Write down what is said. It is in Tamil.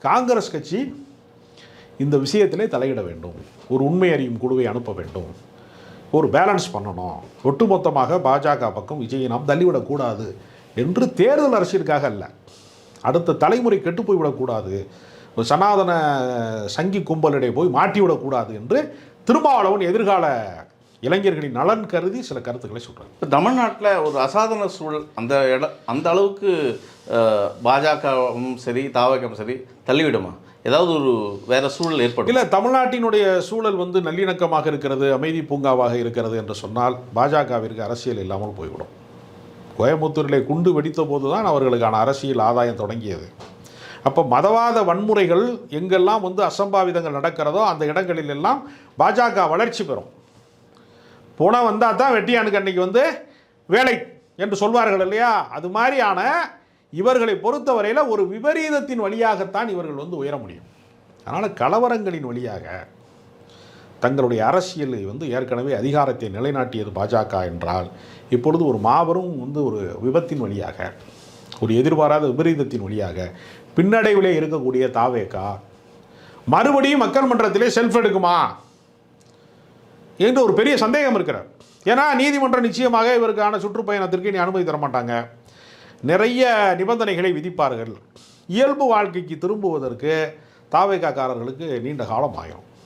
காங்கிரஸ் கட்சி இந்த விஷயத்திலே தலையிட வேண்டும், ஒரு உண்மை அறியும் குழுவை அனுப்ப வேண்டும், ஒரு பேலன்ஸ் பண்ணணும், ஒட்டுமொத்தமாக பாஜக பக்கம் விஜயை நாம் தள்ளிவிடக்கூடாது என்று தேர்தல் அரசியலுக்காக அல்ல, அடுத்த தலைமுறை கெட்டு போய்விடக்கூடாது, ஒரு சனாதன சங்கி கும்பலிடையே போய் மாட்டிவிடக்கூடாது என்று திருமாவளவன் எதிர்கால இளைஞர்களின் நலன் கருதி சில கருத்துக்களை சொல்கிறார். இப்போ தமிழ்நாட்டில் ஒரு அசாதாரண சூழல் அந்த அளவுக்கு பாஜகவும் சரி தாவகம் சரி தள்ளிவிடுமா? ஏதாவது ஒரு வேற சூழல் ஏற்படும்? இல்லை, தமிழ்நாட்டினுடைய சூழல் வந்து நல்லிணக்கமாக இருக்கிறது, அமைதி பூங்காவாக இருக்கிறது என்று சொன்னால் பாஜகவிற்கு அரசியல் இல்லாமல் போய்விடும். கோயம்புத்தூரிலே குண்டு வெடித்த போது தான் அவர்களுக்கான அரசியல் ஆதாயம் தொடங்கியது. அப்போ மதவாத வன்முறைகள் எங்கெல்லாம் வந்து அசம்பாவிதங்கள் நடக்கிறதோ அந்த இடங்களில் எல்லாம் பாஜக வளர்ச்சி பெறும். போனால் வந்தால் தான் வெட்டியானுக்கு அன்னைக்கு வந்து வேலை என்று சொல்வார்கள் இல்லையா, அது மாதிரியான இவர்களை பொறுத்தவரையில் ஒரு விபரீதத்தின் வழியாகத்தான் இவர்கள் வந்து உயர முடியும். அதனால் கலவரங்களின் வழியாக தங்களுடைய அரசியலை வந்து ஏற்கனவே அதிகாரத்தை நிலைநாட்டியது பாஜக என்றால், இப்பொழுது ஒரு மாபெரும் வந்து ஒரு விபத்தின் வழியாக, ஒரு எதிர்பாராத விபரீதத்தின் வழியாக பின்னடைவிலே இருக்கக்கூடிய தாவேகா மறுபடியும் மக்கள் மன்றத்திலே செல்ஃப் எடுக்குமா என்று ஒரு பெரிய சந்தேகம் இருக்கிறார். ஏன்னா நீதிமன்றம் நிச்சயமாக இவருக்கான சுற்றுப்பயணத்திற்கு இனி அனுமதி தர மாட்டாங்க, நிறைய நிபந்தனைகளை விதிப்பார்கள். இயல்பு வாழ்க்கைக்கு திரும்புவதற்கு தாவேகாக்காரர்களுக்கு நீண்ட காலம் ஆகும்.